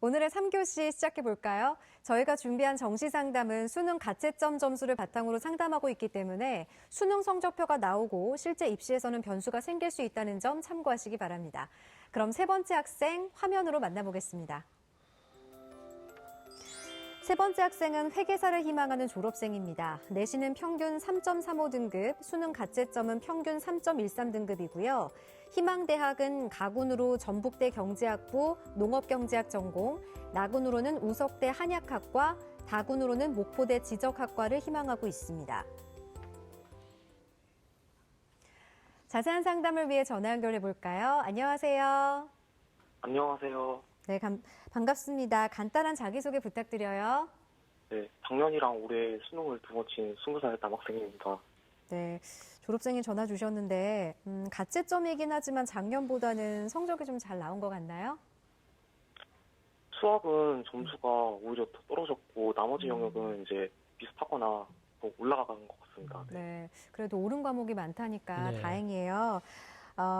오늘의 3교시 시작해 볼까요? 저희가 준비한 정시 상담은 수능 가채점 점수를 바탕으로 상담하고 있기 때문에 수능 성적표가 나오고 실제 입시에서는 변수가 생길 수 있다는 점 참고하시기 바랍니다. 그럼 세 번째 학생 화면으로 만나보겠습니다. 세 번째 학생은 회계사를 희망하는 졸업생입니다. 내신은 평균 3.35등급, 수능 가채점은 평균 3.13등급이고요. 희망대학은 가군으로 전북대 경제학부, 농업경제학 전공, 나군으로는 우석대 한약학과, 다군으로는 목포대 지적학과를 희망하고 있습니다. 자세한 상담을 위해 전화 연결해 볼까요? 안녕하세요. 안녕하세요. 네, 반갑습니다. 간단한 자기소개 부탁드려요. 네, 작년이랑 올해 수능을 두 번 친 20살 남학생입니다. 네, 졸업생이 전화 주셨는데 가채점이긴 하지만 작년보다는 성적이 좀 잘 나온 것 같나요? 수학은 점수가 오히려 더 떨어졌고 나머지 영역은 이제 비슷하거나 더 올라가는 것 같습니다. 네. 네, 그래도 옳은 과목이 많다니까 네. 다행이에요.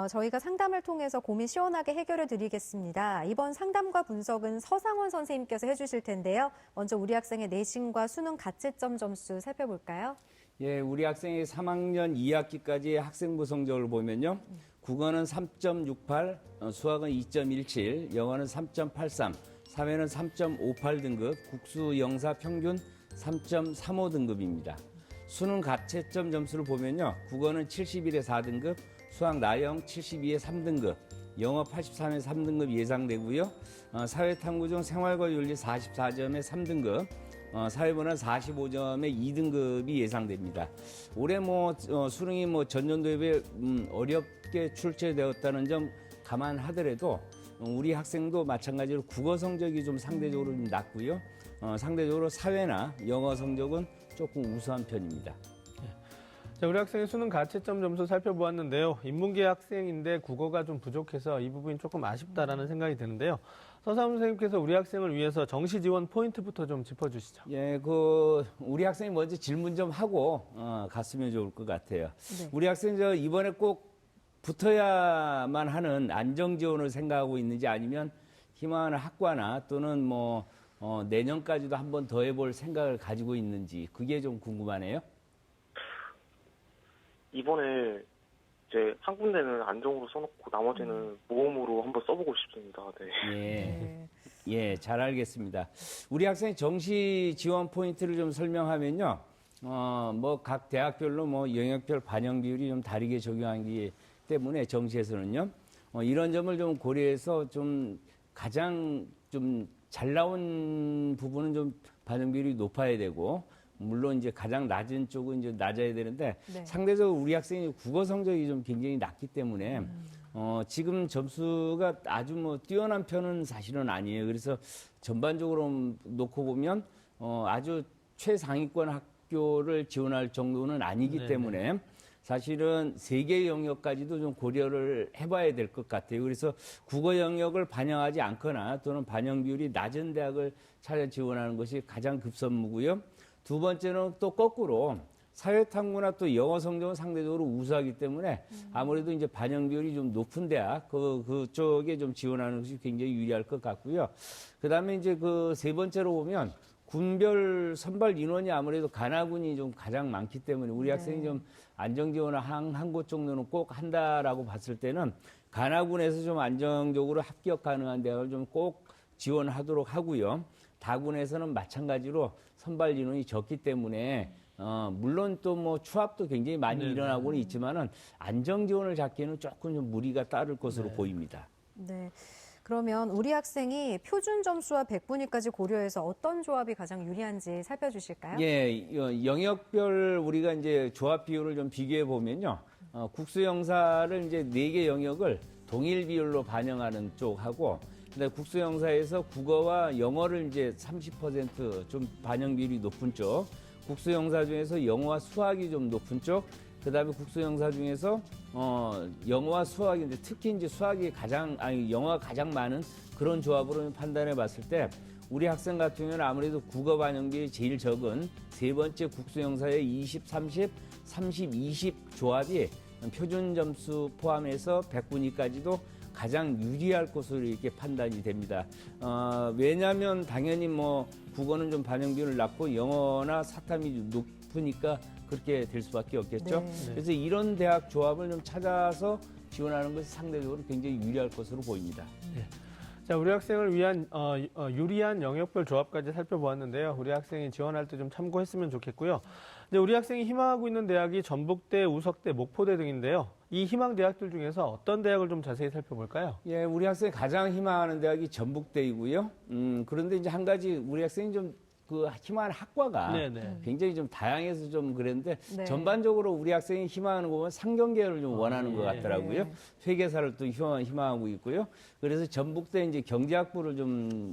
저희가 상담을 통해서 고민 시원하게 해결해 드리겠습니다. 이번 상담과 분석은 서상원 선생님께서 해주실 텐데요. 먼저 우리 학생의 내신과 수능 가채점 점수 살펴볼까요? 예, 우리 학생이 3학년 2학기까지의 학생부 성적을 보면요. 국어는 3.68, 수학은 2.17, 영어는 3.83, 사회는 3.58 등급, 국수 영사 평균 3.35등급입니다. 수능 가채점 점수를 보면요. 국어는 71에 4등급, 수학 나영 72에 3등급, 영어 83에 3등급 예상되고요. 사회탐구 중 생활과 윤리 44점에 3등급, 사회문화 45점에 2등급이 예상됩니다. 올해 수능이 전년도에 비해 어렵게 출제되었다는 점 감안하더라도 우리 학생도 마찬가지로 국어 성적이 좀 상대적으로 좀 낮고요. 상대적으로 사회나 영어 성적은 조금 우수한 편입니다. 자, 우리 학생의 수능 가채점 점수 살펴보았는데요. 인문계 학생인데 국어가 좀 부족해서 이 부분이 조금 아쉽다라는 생각이 드는데요. 서상원 선생님께서 우리 학생을 위해서 정시 지원 포인트부터 좀 짚어주시죠. 예, 우리 학생이 먼저 질문 좀 하고 갔으면 좋을 것 같아요. 네. 우리 학생 이번에 꼭 붙어야만 하는 안정 지원을 생각하고 있는지 아니면 희망하는 학과나 또는 내년까지도 한 번 더 해볼 생각을 가지고 있는지 그게 좀 궁금하네요. 이번에 이제 한 군데는 안정으로 써놓고 나머지는 모험으로 한번 써보고 싶습니다. 네. 네. 예, 잘 알겠습니다. 우리 학생 정시 지원 포인트를 좀 설명하면요. 각 대학별로 영역별 반영 비율이 좀 다르게 적용하기 때문에 정시에서는요. 이런 점을 좀 고려해서 좀 가장 좀 잘 나온 부분은 좀 반영 비율이 높아야 되고 물론 이제 가장 낮은 쪽은 이제 낮아야 되는데 네. 상대적으로 우리 학생이 국어 성적이 좀 굉장히 낮기 때문에 지금 점수가 아주 뛰어난 편은 사실은 아니에요. 그래서 전반적으로 놓고 보면 아주 최상위권 학교를 지원할 정도는 아니기 네네. 때문에 사실은 세 개 영역까지도 좀 고려를 해봐야 될 것 같아요. 그래서 국어 영역을 반영하지 않거나 또는 반영 비율이 낮은 대학을 찾아 지원하는 것이 가장 급선무고요. 두 번째는 또 거꾸로 사회탐구나 또 영어 성적은 상대적으로 우수하기 때문에 아무래도 이제 반영 비율이 좀 높은 대학 그쪽에 좀 지원하는 것이 굉장히 유리할 것 같고요. 그다음에 이제 세 번째로 보면 군별 선발 인원이 아무래도 관하군이 좀 가장 많기 때문에 우리 학생이 좀 안정 지원을 한 곳 정도는 꼭 한다라고 봤을 때는 관하군에서 좀 안정적으로 합격 가능한 대학을 좀 꼭 지원하도록 하고요. 다군에서는 마찬가지로 선발 인원이 적기 때문에 물론 또 추합도 굉장히 많이 일어나고는 있지만은 안정 지원을 잡기에는 조금 좀 무리가 따를 것으로 보입니다. 네. 그러면 우리 학생이 표준 점수와 백분위까지 고려해서 어떤 조합이 가장 유리한지 살펴주실까요? 예, 영역별 우리가 이제 조합 비율을 좀 비교해 보면요. 국수 영사를 이제 4개 영역을 동일 비율로 반영하는 쪽하고 근데 국수 영사에서 국어와 영어를 이제 30% 반영 비율이 높은 쪽, 국수 영사 중에서 영어와 수학이 좀 높은 쪽, 그다음에 국수 영사 중에서 영어와 수학인데 특히 이제 영어가 가장 많은 그런 조합으로 판단해 봤을 때 우리 학생 같은 경우는 아무래도 국어 반영 비율이 제일 적은 세 번째 국수 영사의 20, 30, 30, 20 조합이 표준 점수 포함해서 100분위까지도 가장 유리할 것으로 이렇게 판단이 됩니다. 왜냐하면 당연히 뭐 국어는 좀 반영 비율을 낮고 영어나 사탐이 좀 높으니까 그렇게 될 수밖에 없겠죠. 네. 그래서 이런 대학 조합을 좀 찾아서 지원하는 것이 상대적으로 굉장히 유리할 것으로 보입니다. 자, 우리 학생을 위한 유리한 영역별 조합까지 살펴보았는데요. 우리 학생이 지원할 때 좀 참고했으면 좋겠고요. 근데 우리 학생이 희망하고 있는 대학이 전북대, 우석대, 목포대 등인데요. 이 희망 대학들 중에서 어떤 대학을 좀 자세히 살펴볼까요? 예, 우리 학생이 가장 희망하는 대학이 전북대이고요. 그런데 이제 한 가지 우리 학생이 좀 그 희망하는 학과가 네네. 굉장히 좀 다양해서 좀 그랬는데 네. 전반적으로 우리 학생이 희망하는 거 보면 상경계를 좀 원하는 것 예. 같더라고요. 네. 회계사를 또 희망하고 있고요. 그래서 전북대 이제 경제학부를 좀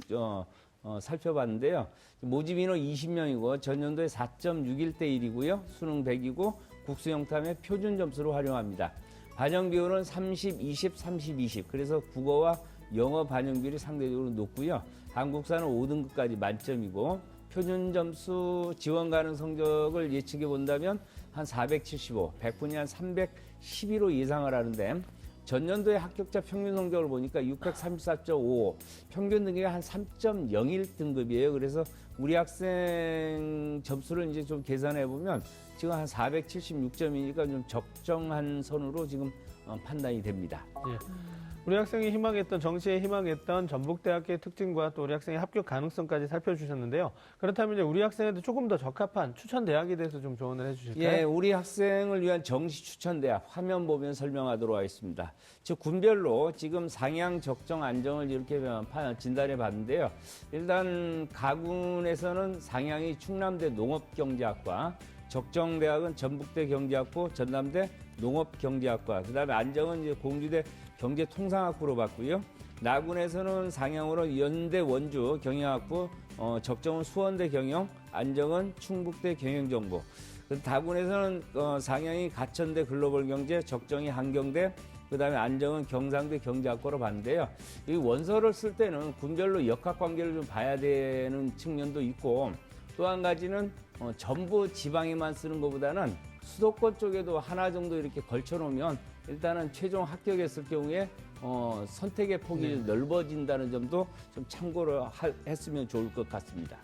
살펴봤는데요. 모집 인원 20명이고 전년도에 4.61대 1이고요. 수능 100이고 국수 영탐의 표준 점수로 활용합니다. 반영 비율은 30, 20, 30, 20. 그래서 국어와 영어 반영 비율이 상대적으로 높고요. 한국사는 5등급까지 만점이고 표준 점수 지원 가능 성적을 예측해 본다면 한 475, 100분이 한 312로 예상을 하는데 전년도의 합격자 평균 성적을 보니까 634.5, 평균 등급이 한 3.01 등급이에요. 그래서 우리 학생 점수를 이제 좀 계산해 보면 지금 한 476점이니까 좀 적정한 선으로 지금 판단이 됩니다. 우리 학생이 희망했던, 정시에 희망했던 전북대학교의 특징과 또 우리 학생의 합격 가능성까지 살펴주셨는데요. 그렇다면 이제 우리 학생한테 조금 더 적합한 추천 대학에 대해서 좀 조언을 해주실까요? 예, 우리 학생을 위한 정시 추천 대학 화면 보면 설명하도록 하겠습니다. 즉 군별로 지금 상향, 적정, 안정을 이렇게 진단해 봤는데요. 일단 가군에서는 상향이 충남대 농업경제학과, 적정 대학은 전북대 경제학부, 전남대 농업경제학과, 그다음에 안정은 이제 공주대 경제통상학부로 봤고요. 나군에서는 상향으로 연대 원주 경영학부, 적정은 수원대 경영, 안정은 충북대 경영정보. 다군에서는 상향이 가천대 글로벌경제, 적정이 한경대, 그다음에 안정은 경상대 경제학과로 봤는데요. 이 원서를 쓸 때는 군별로 역학관계를 좀 봐야 되는 측면도 있고, 또 한 가지는 전부 지방에만 쓰는 것보다는 수도권 쪽에도 하나 정도 이렇게 걸쳐놓으면 일단은 최종 합격했을 경우에 선택의 폭이 넓어진다는 점도 좀 참고를 했으면 좋을 것 같습니다.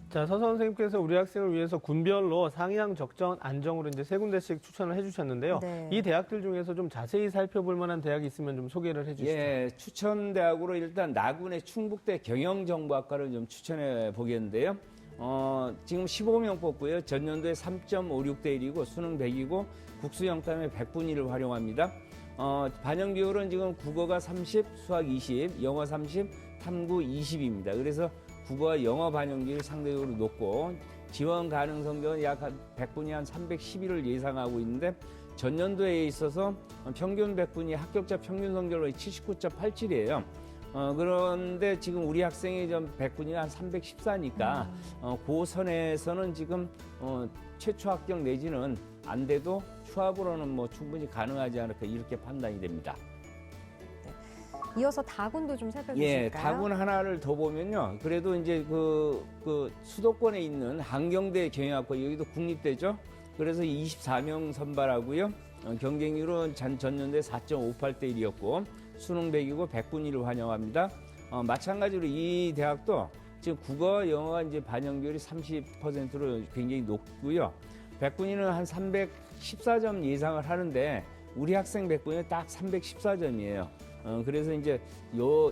자, 서 선생님께서 우리 학생을 위해서 군별로 상향, 적정, 안정으로 이제 세 군데씩 추천을 해주셨는데요. 네. 이 대학들 중에서 좀 자세히 살펴볼 만한 대학이 있으면 좀 소개를 해주시죠. 예, 추천 대학으로 일단 나군의 충북대 경영정보학과를 좀 추천해 보겠는데요. 지금 15명 뽑고요. 전년도에 3.56대 1이고 수능 100이고 국수 영탐에 100분위를 활용합니다. 반영 비율은 지금 국어가 30, 수학 20, 영어 30, 탐구 20입니다. 그래서 국어와 영어 반영 비율이 상대적으로 높고 지원 가능 성적은 약 100분이 한 311을 예상하고 있는데 전년도에 있어서 평균 100분이 합격자 평균 성적으로 79.87이에요. 그런데 지금 우리 학생이 좀 100분이 한 314니까 그 선에서는 지금 최초 합격 내지는 안 돼도 추합으로는 뭐 충분히 가능하지 않을까 이렇게 판단이 됩니다. 이어서 다군도 좀 살펴주실까요? 예, 다군 하나를 더 보면요. 그래도 이제 그 수도권에 있는 한경대 경영학과 여기도 국립대죠. 그래서 24명 선발하고요. 경쟁률은 전년도에 4.58대 1이었고 수능 100이고 100분위를 환영합니다. 마찬가지로 이 대학도 지금 국어, 영어가 이제 반영 비율이 30%로 굉장히 높고요. 100분위는 한 314점 예상을 하는데 우리 학생 100분위는 딱 314점이에요. 그래서 이제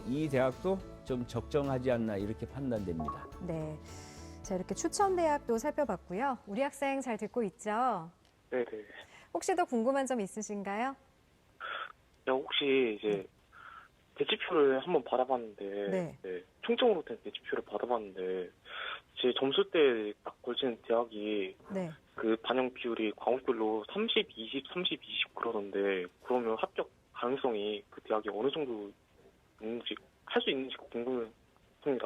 이 대학도 좀 적정하지 않나 이렇게 판단됩니다. 네. 자, 이렇게 추천 대학도 살펴봤고요. 우리 학생 잘 듣고 있죠? 네네. 혹시 더 궁금한 점 있으신가요? 혹시 이제 대치표를 한번 받아봤는데, 네. 총점으로 된 대치표를 받아봤는데, 제 점수대에 딱 걸치는 대학이 네. 그 반영 비율이 과목별로 30, 20, 30, 20 그러던데, 그러면 합격 가능성이 그 대학이 어느 정도 있는지, 할 수 있는지 궁금합니다.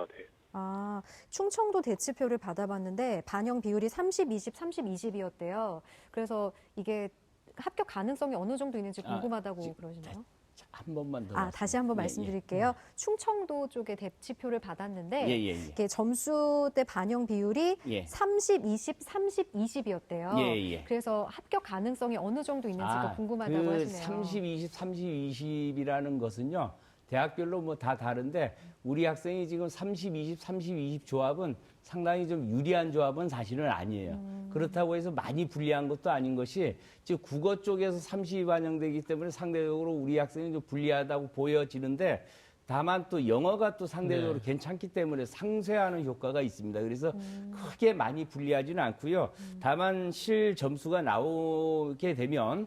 네. 아, 충청도 대치표를 받아봤는데 반영 비율이 30, 20, 30, 20이었대요. 그래서 이게 합격 가능성이 어느 정도 있는지 궁금하다고 그러시나요? 자, 한 번만 더. 다시 한번 예, 말씀드릴게요. 충청도 쪽에 대치표를 받았는데 예, 예, 예. 이게 점수대 반영 비율이 예. 30, 20, 30, 20이었대요. 예, 예. 그래서 합격 가능성이 어느 정도 있는지가 궁금하다고 그 하시네요. 30, 20, 30, 20이라는 것은요. 대학별로 뭐 다 다른데 우리 학생이 지금 30, 20, 30, 20 조합은 상당히 좀 유리한 조합은 사실은 아니에요. 그렇다고 해서 많이 불리한 것도 아닌 것이 즉 국어 쪽에서 30이 반영되기 때문에 상대적으로 우리 학생이 좀 불리하다고 보여지는데 다만 또 영어가 또 상대적으로 네. 괜찮기 때문에 상쇄하는 효과가 있습니다. 그래서 크게 많이 불리하지는 않고요. 다만 실 점수가 나오게 되면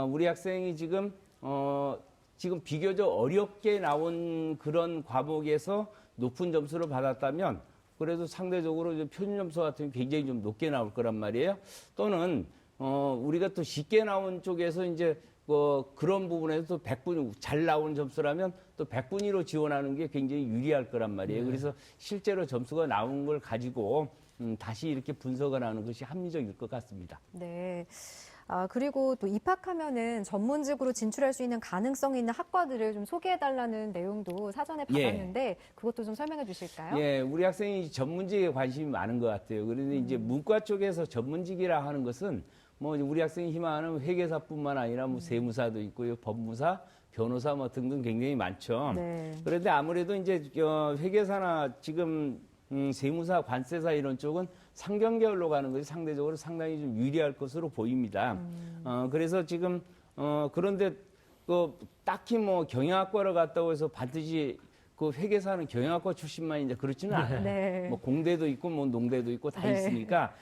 우리 학생이 지금 비교적 어렵게 나온 그런 과목에서 높은 점수를 받았다면 그래도 상대적으로 이제 표준 점수 같은 게 굉장히 좀 높게 나올 거란 말이에요. 또는 우리가 또 쉽게 나온 쪽에서 이제 그런 부분에서 또 100분 잘 나온 점수라면 또 100분위로 지원하는 게 굉장히 유리할 거란 말이에요. 그래서 실제로 점수가 나온 걸 가지고 다시 이렇게 분석을 하는 것이 합리적일 것 같습니다. 네. 그리고 또 입학하면은 전문직으로 진출할 수 있는 가능성이 있는 학과들을 좀 소개해달라는 내용도 사전에 받았는데 그것도 좀 설명해 주실까요? 예, 우리 학생이 전문직에 관심이 많은 것 같아요. 그런데 이제 문과 쪽에서 전문직이라 하는 것은 뭐 우리 학생이 희망하는 회계사뿐만 아니라 뭐 세무사도 있고요, 법무사, 변호사 뭐 등등 굉장히 많죠. 네. 그런데 아무래도 이제 회계사나 지금 세무사, 관세사 이런 쪽은 상경계열로 가는 것이 상대적으로 상당히 좀 유리할 것으로 보입니다. 그래서 지금 그런데 딱히 뭐 경영학과를 갔다고 해서 반드시 그 회계사는 경영학과 출신만 이제 그렇지는 않아요. 네. 뭐 공대도 있고 뭐 농대도 있고 다 네. 있으니까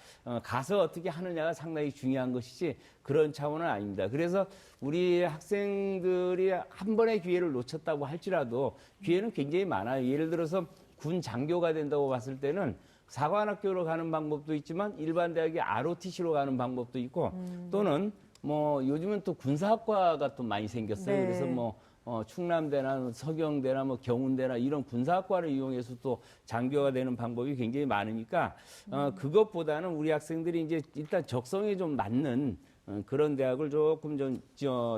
가서 어떻게 하느냐가 상당히 중요한 것이지 그런 차원은 아닙니다. 그래서 우리 학생들이 한 번의 기회를 놓쳤다고 할지라도 기회는 굉장히 많아요. 예를 들어서 군 장교가 된다고 봤을 때는 사관학교로 가는 방법도 있지만 일반 대학의 ROTC로 가는 방법도 있고 또는 뭐 요즘은 또 군사학과가 또 많이 생겼어요. 네. 그래서 뭐 충남대나 서경대나 뭐 경운대나 이런 군사학과를 이용해서 또 장교가 되는 방법이 굉장히 많으니까 그것보다는 우리 학생들이 이제 일단 적성에 좀 맞는 그런 대학을 조금 좀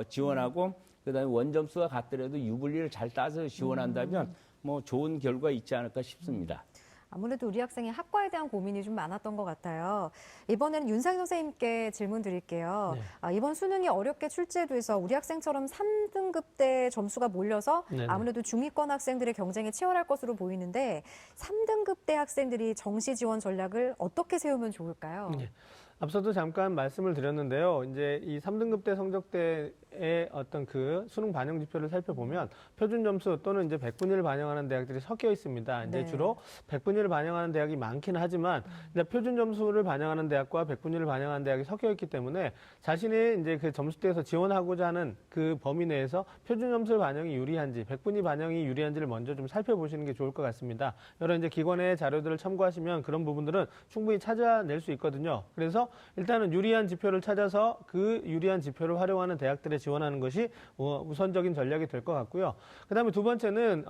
지원하고 그다음에 원점수가 같더라도 유불리를 잘 따서 지원한다면 뭐 좋은 결과 있지 않을까 싶습니다. 아무래도 우리 학생이 학과에 대한 고민이 좀 많았던 것 같아요. 이번에는 윤상 선생님께 질문 드릴게요. 네. 이번 수능이 어렵게 출제돼서 우리 학생처럼 3등급대 점수가 몰려서 네네. 아무래도 중위권 학생들의 경쟁이 치열할 것으로 보이는데 3등급대 학생들이 정시 지원 전략을 어떻게 세우면 좋을까요? 네. 앞서도 잠깐 말씀을 드렸는데요. 이제 이 3등급대 성적대의 어떤 그 수능 반영 지표를 살펴보면 표준 점수 또는 이제 100분위를 반영하는 대학들이 섞여 있습니다. 이제 네. 주로 100분위를 반영하는 대학이 많긴 하지만 이제 표준 점수를 반영하는 대학과 100분위를 반영하는 대학이 섞여 있기 때문에 자신의 이제 그 점수대에서 지원하고자 하는 그 범위 내에서 표준 점수 반영이 유리한지 100분위 반영이 유리한지를 먼저 좀 살펴보시는 게 좋을 것 같습니다. 여러 이제 기관의 자료들을 참고하시면 그런 부분들은 충분히 찾아낼 수 있거든요. 그래서 일단은 유리한 지표를 찾아서 그 유리한 지표를 활용하는 대학들에 지원하는 것이 우선적인 전략이 될 것 같고요. 그다음에 두 번째는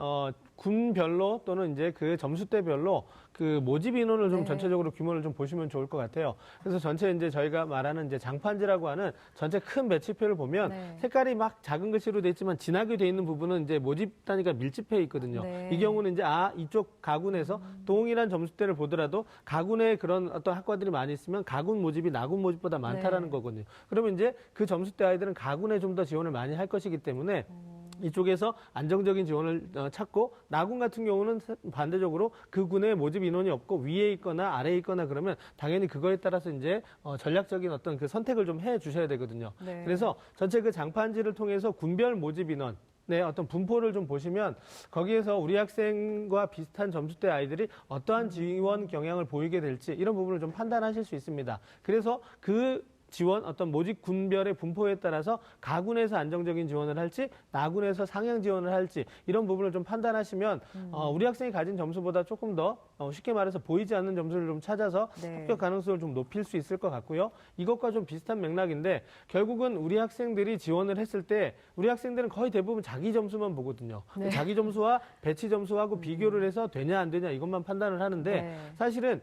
군별로 또는 이제 그 점수대별로 그 모집 인원을 좀 네. 전체적으로 규모를 좀 보시면 좋을 것 같아요. 그래서 전체 이제 저희가 말하는 이제 장판지라고 하는 전체 큰 배치표를 보면 네. 색깔이 막 작은 글씨로 돼 있지만 진하게 돼 있는 부분은 이제 모집 단위가 밀집해 있거든요. 네. 이 경우는 이제 이쪽 가군에서 동일한 점수대를 보더라도 가군에 그런 어떤 학과들이 많이 있으면 가군 모집이 나군 모집보다 많다라는 네. 거거든요. 그러면 이제 그 점수대 아이들은 가군에 좀 더 지원을 많이 할 것이기 때문에 이쪽에서 안정적인 지원을 찾고 나군 같은 경우는 반대적으로 그 군에 모집 인원이 없고 위에 있거나 아래에 있거나 그러면 당연히 그거에 따라서 이제 전략적인 어떤 그 선택을 좀 해 주셔야 되거든요. 네. 그래서 전체 그 장판지를 통해서 군별 모집 인원 네, 어떤 분포를 좀 보시면 거기에서 우리 학생과 비슷한 점수대 아이들이 어떠한 지원 경향을 보이게 될지 이런 부분을 좀 판단하실 수 있습니다. 그래서 그 지원 어떤 모집 군별의 분포에 따라서 가군에서 안정적인 지원을 할지 나군에서 상향 지원을 할지 이런 부분을 좀 판단하시면 우리 학생이 가진 점수보다 조금 더 쉽게 말해서 보이지 않는 점수를 좀 찾아서 네. 합격 가능성을 좀 높일 수 있을 것 같고요. 이것과 좀 비슷한 맥락인데 결국은 우리 학생들이 지원을 했을 때 우리 학생들은 거의 대부분 자기 점수만 보거든요. 네. 자기 점수와 배치 점수하고 비교를 해서 되냐 안 되냐 이것만 판단을 하는데 네. 사실은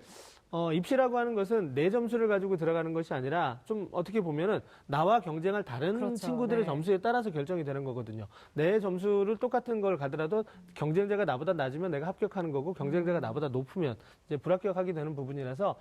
입시라고 하는 것은 내 점수를 가지고 들어가는 것이 아니라 좀 어떻게 보면은 나와 경쟁할 다른 그렇죠. 친구들의 네. 점수에 따라서 결정이 되는 거거든요. 내 점수를 똑같은 걸 가더라도 경쟁자가 나보다 낮으면 내가 합격하는 거고 경쟁자가 나보다 높으면 이제 불합격하게 되는 부분이라서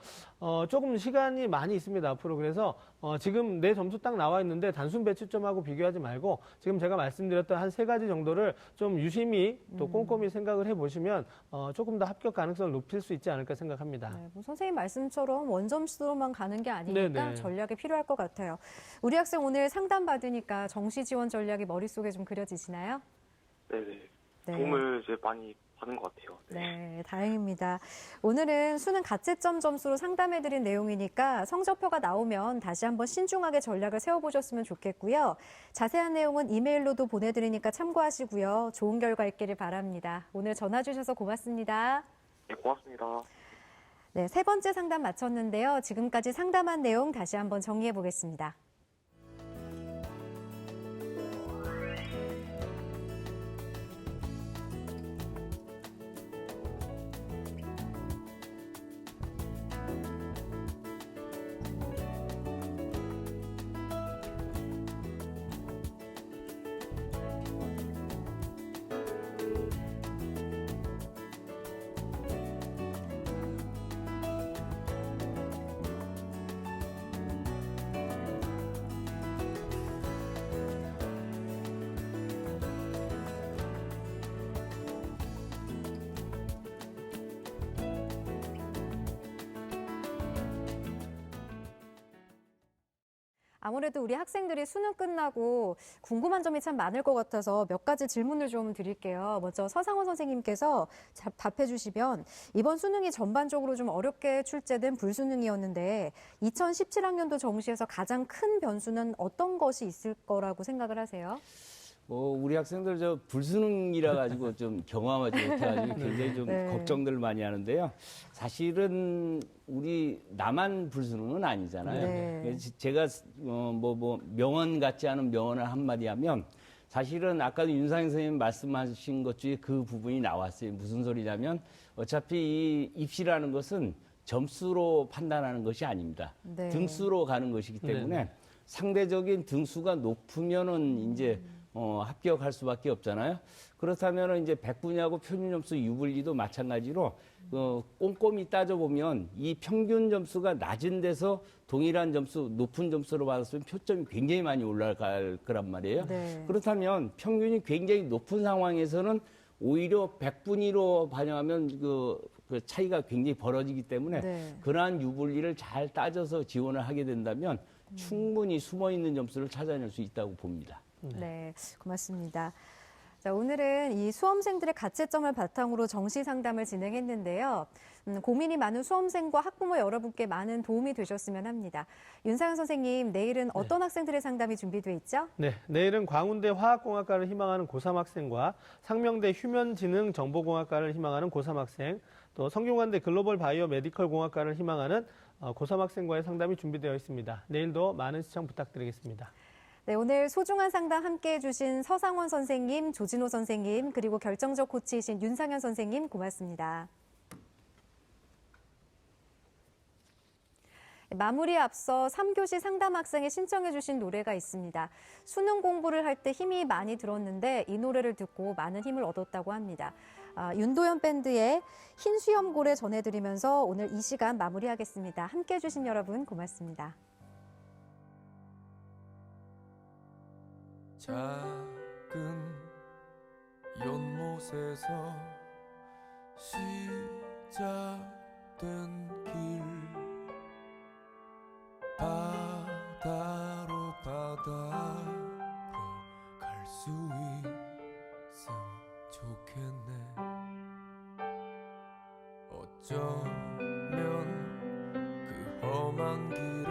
조금 시간이 많이 있습니다. 앞으로. 그래서 지금 내 점수 딱 나와 있는데 단순 배치점하고 비교하지 말고 지금 제가 말씀드렸던 한 3가지 정도를 좀 유심히 또 꼼꼼히 생각을 해보시면 조금 더 합격 가능성을 높일 수 있지 않을까 생각합니다. 네, 뭐 선생님 말씀처럼 원점수로만 가는 게 아니니까 네네. 전략이 필요할 것 같아요. 우리 학생 오늘 상담 받으니까 정시 지원 전략이 머릿속에 좀 그려지시나요? 네네. 네. 도움을 이제 많이 받은 것 같아요. 네, 다행입니다. 오늘은 수능 가채점 점수로 상담해드린 내용이니까 성적표가 나오면 다시 한번 신중하게 전략을 세워보셨으면 좋겠고요. 자세한 내용은 이메일로도 보내드리니까 참고하시고요. 좋은 결과 있기를 바랍니다. 오늘 전화 주셔서 고맙습니다. 네, 고맙습니다. 네, 3번째 상담 마쳤는데요. 지금까지 상담한 내용 다시 한번 정리해 보겠습니다. 아무래도 우리 학생들이 수능 끝나고 궁금한 점이 참 많을 것 같아서 몇 가지 질문을 좀 드릴게요. 먼저 서상원 선생님께서 답해 주시면 이번 수능이 전반적으로 좀 어렵게 출제된 불수능이었는데 2017학년도 정시에서 가장 큰 변수는 어떤 것이 있을 거라고 생각을 하세요? 우리 학생들 저 불수능이라 가지고 좀 경험하지 못해가지고 굉장히 좀 네. 걱정들 많이 하는데요. 사실은 우리 나만 불수능은 아니잖아요. 네. 그래서 제가 명언 같지 않은 명언을 한마디 하면 사실은 아까도 윤상현 선생님 말씀하신 것 중에 그 부분이 나왔어요. 무슨 소리냐면 어차피 이 입시라는 것은 점수로 판단하는 것이 아닙니다. 네. 등수로 가는 것이기 때문에 네. 상대적인 등수가 높으면은 이제 합격할 수밖에 없잖아요. 그렇다면 이제 백분위하고 표준 점수 유불리도 마찬가지로 꼼꼼히 따져보면 이 평균 점수가 낮은 데서 동일한 점수, 높은 점수로 받았으면 표점이 굉장히 많이 올라갈 거란 말이에요. 네. 그렇다면 평균이 굉장히 높은 상황에서는 오히려 백분위로 반영하면 그 차이가 굉장히 벌어지기 때문에 네. 그러한 유불리를 잘 따져서 지원을 하게 된다면 충분히 숨어있는 점수를 찾아낼 수 있다고 봅니다. 네, 고맙습니다. 자, 오늘은 이 수험생들의 가채점을 바탕으로 정시 상담을 진행했는데요. 고민이 많은 수험생과 학부모 여러분께 많은 도움이 되셨으면 합니다. 윤상현 선생님, 내일은 어떤 학생들의 상담이 준비되어 있죠? 네, 내일은 광운대 화학공학과를 희망하는 고3 학생과 상명대 휴면지능정보공학과를 희망하는 고3 학생, 또 성균관대 글로벌 바이오 메디컬 공학과를 희망하는 고3 학생과의 상담이 준비되어 있습니다. 내일도 많은 시청 부탁드리겠습니다. 네, 오늘 소중한 상담 함께해 주신 서상원 선생님, 조진호 선생님, 그리고 결정적 코치이신 윤상현 선생님 고맙습니다. 마무리에 앞서 3교시 상담 학생이 신청해 주신 노래가 있습니다. 수능 공부를 할 때 힘이 많이 들었는데 이 노래를 듣고 많은 힘을 얻었다고 합니다. 윤도현 밴드의 흰 수염고래 전해드리면서 오늘 이 시간 마무리하겠습니다. 함께해 주신 여러분 고맙습니다. 작은 연못에서 시작된 길 바다로 갈 수 있음 좋겠네. 어쩌면 그 험한 길에